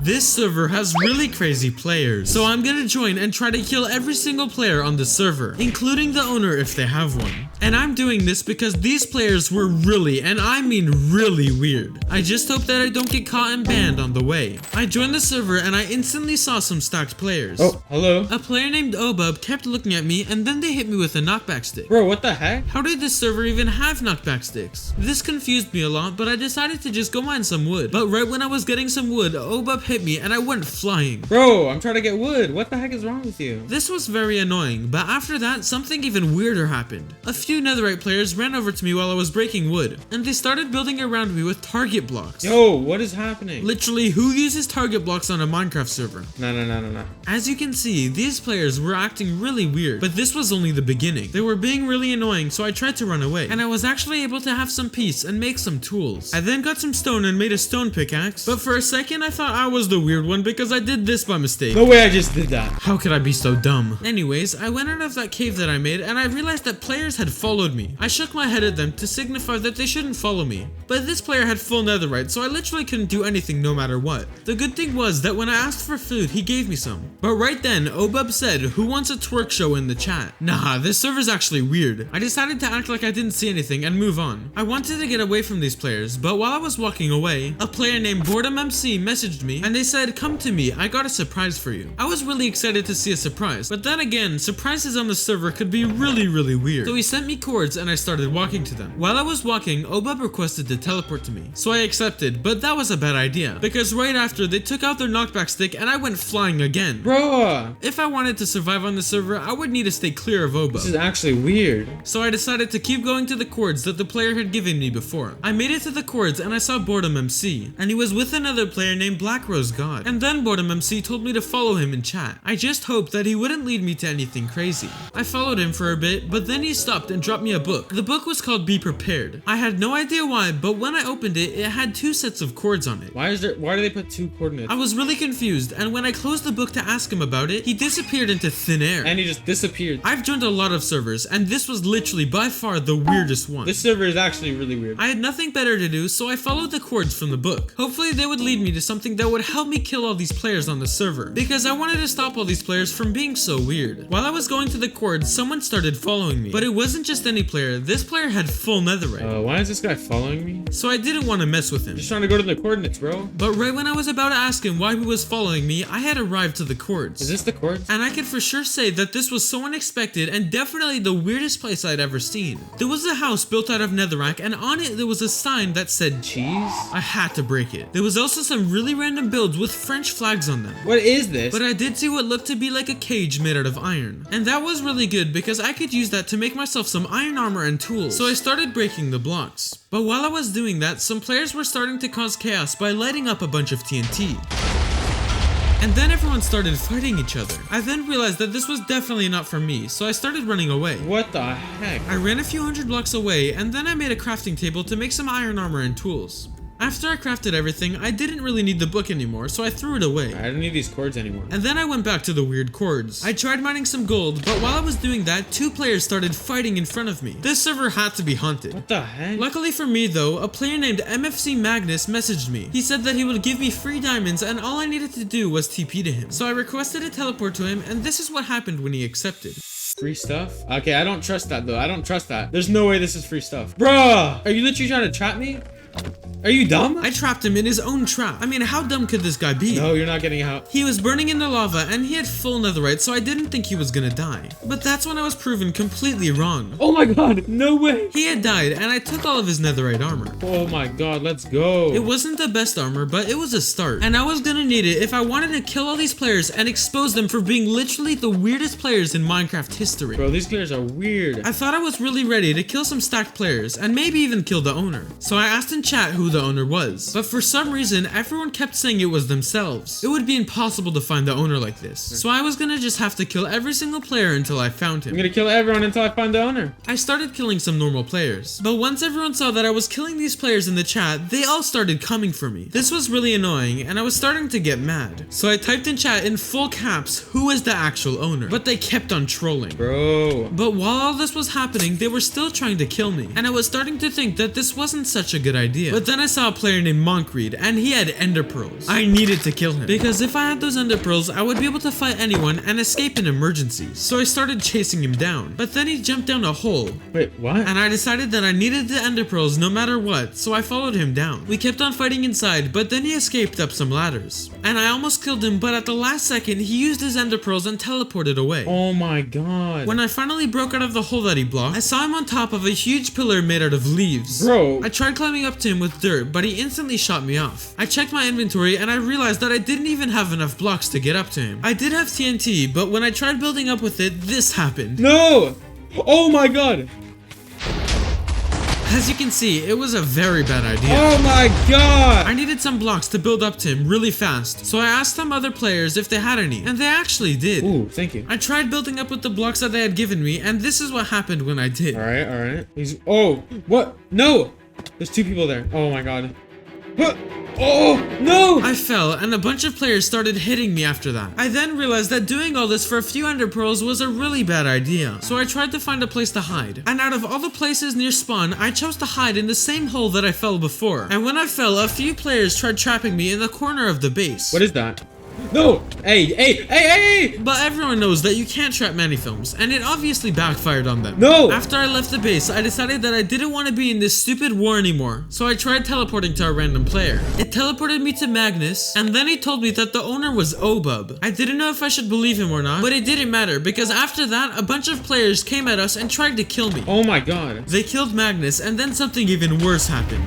This server has really crazy players, so I'm gonna join and try to kill every single player on the server, including the owner if they have one. And I'm doing this because these players were really, and I mean really weird. I just hope that I don't get caught and banned on the way. I joined the server and I instantly saw some stacked players. Oh, hello. A player named Obub kept looking at me and then they hit me with a knockback stick. Bro, what the heck? How did this server even have knockback sticks? This confused me a lot, but I decided to just go mine some wood. But right when I was getting some wood, Obub hit me and I went flying. Bro, I'm trying to get wood. What the heck is wrong with you? This was very annoying, but after that, something even weirder happened. A few netherite players ran over to me while I was breaking wood, and they started building around me with target blocks. Yo, what is happening? Literally, who uses target blocks on a Minecraft server? No. As you can see, these players were acting really weird, but this was only the beginning. They were being really annoying, so I tried to run away, and I was actually able to have some peace and make some tools. I then got some stone and made a stone pickaxe, but for a second I thought I was the weird one because I did this by mistake. No way I just did that. How could I be so dumb? Anyways, I went out of that cave that I made and I realized that players had followed me. I shook my head at them to signify that they shouldn't follow me, but this player had full netherite, so I literally couldn't do anything no matter what. The good thing was that when I asked for food, he gave me some. But right then, Obub said, "Who wants a twerk show in the chat?" Nah, this server's actually weird. I decided to act like I didn't see anything and move on. I wanted to get away from these players, but while I was walking away, a player named Boredom MC messaged me and they said, "Come to me, I got a surprise for you." I was really excited to see a surprise, but then again, surprises on the server could be really weird. So he sent me cords and I started walking to them. While I was walking, Obub requested to teleport to me, so I accepted, but that was a bad idea, because right after they took out their knockback stick and I went flying again. Bro, if I wanted to survive on the server, I would need to stay clear of Obub. this is actually weird. So I decided to keep going to the cords that the player had given me before. I made it to the cords and I saw Boredom MC, and he was with another player named Black Rose God. And then Boredom MC told me to follow him in chat. I just hoped that he wouldn't lead me to anything crazy. I followed him for a bit, but then he stopped and dropped me a book. The book was called Be Prepared. I had no idea why, but when I opened it, it had 2 sets of cords on it. Why do they put 2 coordinates? I was really confused, and when I closed the book to ask him about it, he disappeared into thin air. And he just disappeared. I've joined a lot of servers, and this was literally by far the weirdest one. This server is actually really weird. I had nothing better to do, so I followed the cords from the book. Hopefully they would lead me to something that would help me kill all these players on the server, because I wanted to stop all these players from being so weird. While I was going to the cords, someone started following me, but it wasn't just any player. This player had full netherite. Why is this guy following me? So I didn't want to mess with him. Just trying to go to the coordinates, bro. But right when I was about to ask him why he was following me, I had arrived to the cords. Is this the cords? And I can for sure say that this was so unexpected and definitely the weirdest place I'd ever seen. There was a house built out of netherrack, and on it there was a sign that said cheese. I had to break it. There was also some really random builds with French flags on them. What is this? But I did see what looked to be like a cage made out of iron. And that was really good because I could use that to make myself some iron armor and tools. So I started breaking the blocks. But while I was doing that, some players were starting to cause chaos by lighting up a bunch of TNT. And then everyone started fighting each other. I then realized that this was definitely not for me, so I started running away. What the heck? I ran a few hundred blocks away, and then I made a crafting table to make some iron armor and tools. After I crafted everything, I didn't really need the book anymore, so I threw it away. I don't need these cords anymore. And then I went back to the weird cords. I tried mining some gold, but while I was doing that, 2 players started fighting in front of me. This server had to be haunted. What the heck? Luckily for me though, a player named MFC Magnus messaged me. He said that he would give me free diamonds and all I needed to do was TP to him. So I requested a teleport to him, and this is what happened when he accepted. Free stuff? Okay, I don't trust that though. I don't trust that. There's no way this is free stuff. Bruh! Are you literally trying to trap me? Are you dumb? I trapped him in his own trap. I mean, how dumb could this guy be? No, you're not getting out. He was burning in the lava and he had full netherite, so I didn't think he was gonna die. But that's when I was proven completely wrong. Oh my god, no way. He had died and I took all of his netherite armor. Oh my god, let's go. It wasn't the best armor, but it was a start. And I was gonna need it if I wanted to kill all these players and expose them for being literally the weirdest players in Minecraft history. Bro, these players are weird. I thought I was really ready to kill some stacked players and maybe even kill the owner. So I asked in chat who the owner was. But for some reason, everyone kept saying it was themselves. It would be impossible to find the owner like this. So I was gonna just have to kill every single player until I found him. I'm gonna kill everyone until I find the owner. I started killing some normal players. But once everyone saw that I was killing these players in the chat, they all started coming for me. This was really annoying and I was starting to get mad. So I typed in chat in full caps, who is the actual owner? But they kept on trolling. Bro. But while all this was happening, they were still trying to kill me. And I was starting to think that this wasn't such a good idea. But then then I saw a player named Monkreed, and he had ender pearls. I needed to kill him, because if I had those ender pearls, I would be able to fight anyone and escape in emergencies. So I started chasing him down, but then he jumped down a hole. Wait, what? And I decided that I needed the ender pearls no matter what, so I followed him down. We kept on fighting inside, but then he escaped up some ladders. And I almost killed him, but at the last second, he used his ender pearls and teleported away. Oh my god. When I finally broke out of the hole that he blocked, I saw him on top of a huge pillar made out of leaves. Bro. I tried climbing up to him with dirt, but he instantly shot me off. I checked my inventory and I realized that I didn't even have enough blocks to get up to him. I did have TNT, but when I tried building up with it, this happened. No! Oh my god! As you can see, it was a very bad idea. Oh my god! I needed some blocks to build up to him really fast, so I asked some other players if they had any, and they actually did. Ooh, thank you. I tried building up with the blocks that they had given me, and this is what happened when I did. Alright, alright. Oh, what? No! There's two people there. Oh my god. What? Oh, no! I fell, and a bunch of players started hitting me after that. I then realized that doing all this for a few ender pearls was a really bad idea, so I tried to find a place to hide. And out of all the places near spawn, I chose to hide in the same hole that I fell before. And when I fell, a few players tried trapping me in the corner of the base. What is that? No! Hey! But everyone knows that you can't trap Manifilms, and it obviously backfired on them. No! After I left the base, I decided that I didn't want to be in this stupid war anymore, so I tried teleporting to a random player. It teleported me to Magnus, and then he told me that the owner was Obub. I didn't know if I should believe him or not, but it didn't matter, because after that, a bunch of players came at us and tried to kill me. Oh my god. They killed Magnus, and then something even worse happened.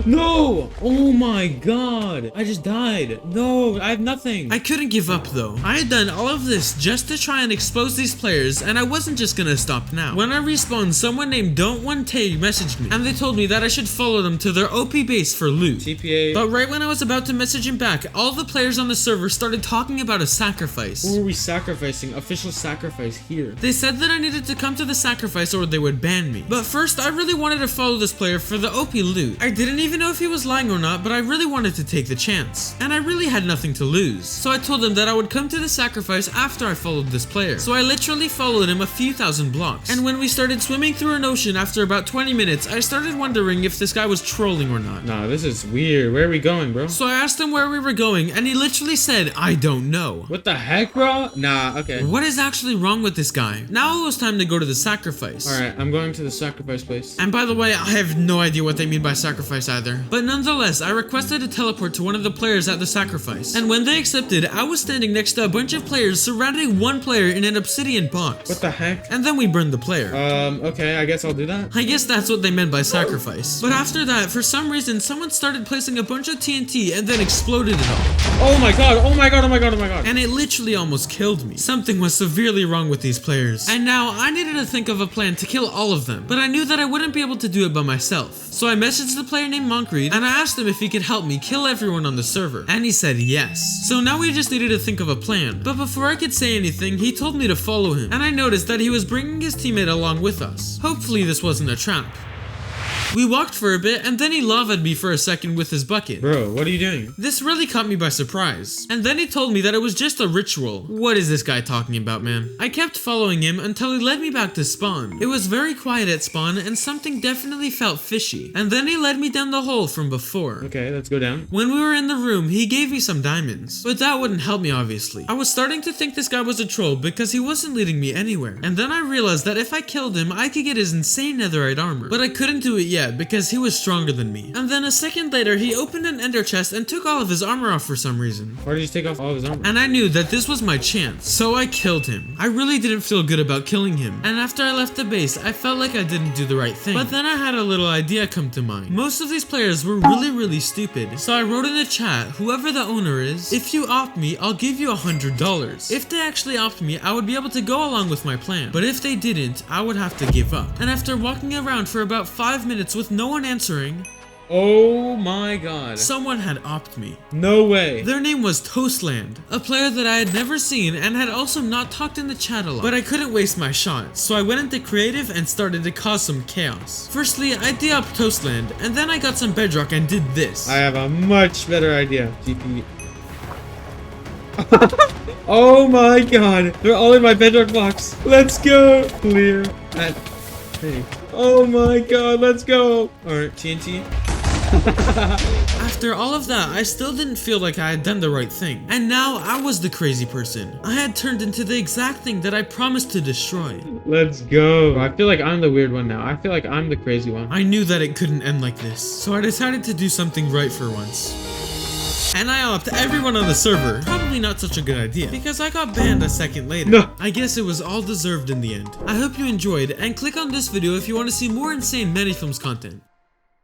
No! Oh my god! I just died. No, I have nothing. I couldn't give up though. I had done all of this just to try and expose these players, and I wasn't just gonna stop now. When I respawned, someone named Don't1Tay messaged me, and they told me that I should follow them to their OP base for loot. TPA. But right when I was about to message him back, all the players on the server started talking about a sacrifice. Who are we sacrificing? Official sacrifice here. They said that I needed to come to the sacrifice or they would ban me. But first, I really wanted to follow this player for the OP loot. I didn't even know if he was lying or not, but I really wanted to take the chance. And I really had nothing to lose. So I told him that I would come to the sacrifice after I followed this player. So I literally followed him a few thousand blocks. And when we started swimming through an ocean after about 20 minutes, I started wondering if this guy was trolling or not. Nah, this is weird. Where are we going, bro? So I asked him where we were going, and he literally said, I don't know. What the heck, bro? Nah, okay. What is actually wrong with this guy? Now it was time to go to the sacrifice. Alright, I'm going to the sacrifice place. And by the way, I have no idea what they mean by sacrifice either. But nonetheless, I requested a teleport to one of the players at the sacrifice. And when they accepted, I was standing next to a bunch of players surrounding one player in an obsidian box. What the heck? And then we burned the player. Okay, I guess I'll do that. I guess that's what they meant by sacrifice. But after that, for some reason, someone started placing a bunch of TNT and then exploded it all. Oh my god, oh my god, oh my god, oh my god. And it literally almost killed me. Something was severely wrong with these players. And now I needed to think of a plan to kill all of them. But I knew that I wouldn't be able to do it by myself. So I messaged the player named Monkreed and I asked him if he could help me kill everyone on the server. And he said yes. So now we just needed to think of a plan. But before I could say anything, he told me to follow him. And I noticed that he was bringing his teammate along with us. Hopefully this wasn't a trap. We walked for a bit, and then he lava'd me for a second with his bucket. Bro, what are you doing? This really caught me by surprise. And then he told me that it was just a ritual. What is this guy talking about, man? I kept following him until he led me back to spawn. It was very quiet at spawn, and something definitely felt fishy. And then he led me down the hole from before. Okay, let's go down. When we were in the room, he gave me some diamonds. But that wouldn't help me, obviously. I was starting to think this guy was a troll because he wasn't leading me anywhere. And then I realized that if I killed him, I could get his insane netherite armor. But I couldn't do it yet because he was stronger than me. And then a second later, he opened an ender chest and took all of his armor off for some reason. Why did you take off all of his armor? And I knew that this was my chance, so I killed him. I really didn't feel good about killing him. And after I left the base, I felt like I didn't do the right thing. But then I had a little idea come to mind. Most of these players were really stupid. So I wrote in the chat, whoever the owner is, if you opt me, I'll give you $100. If they actually opt me, I would be able to go along with my plan. But if they didn't, I would have to give up. And after walking around for about 5 minutes with no one answering, oh my god. someone had opted me. No way. Their name was Toastland, a player that I had never seen and had also not talked in the chat a lot. But I couldn't waste my shot, so I went into creative and started to cause some chaos. Firstly, I de-upped Toastland, and then I got some bedrock and did this. I have a much better idea. GP. Oh my god. They're all in my bedrock box. Let's go. Clear. Hey. Oh my god, let's go. Alright, TNT. After all of that, I still didn't feel like I had done the right thing. And now I was the crazy person. I had turned into the exact thing that I promised to destroy. Let's go. I feel like I'm the weird one now. I feel like I'm the crazy one. I knew that it couldn't end like this, so I decided to do something right for once. And I opt everyone on the server. Probably not such a good idea, because I got banned a second later. No. I guess it was all deserved in the end. I hope you enjoyed, and click on this video if you want to see more insane Many Films content.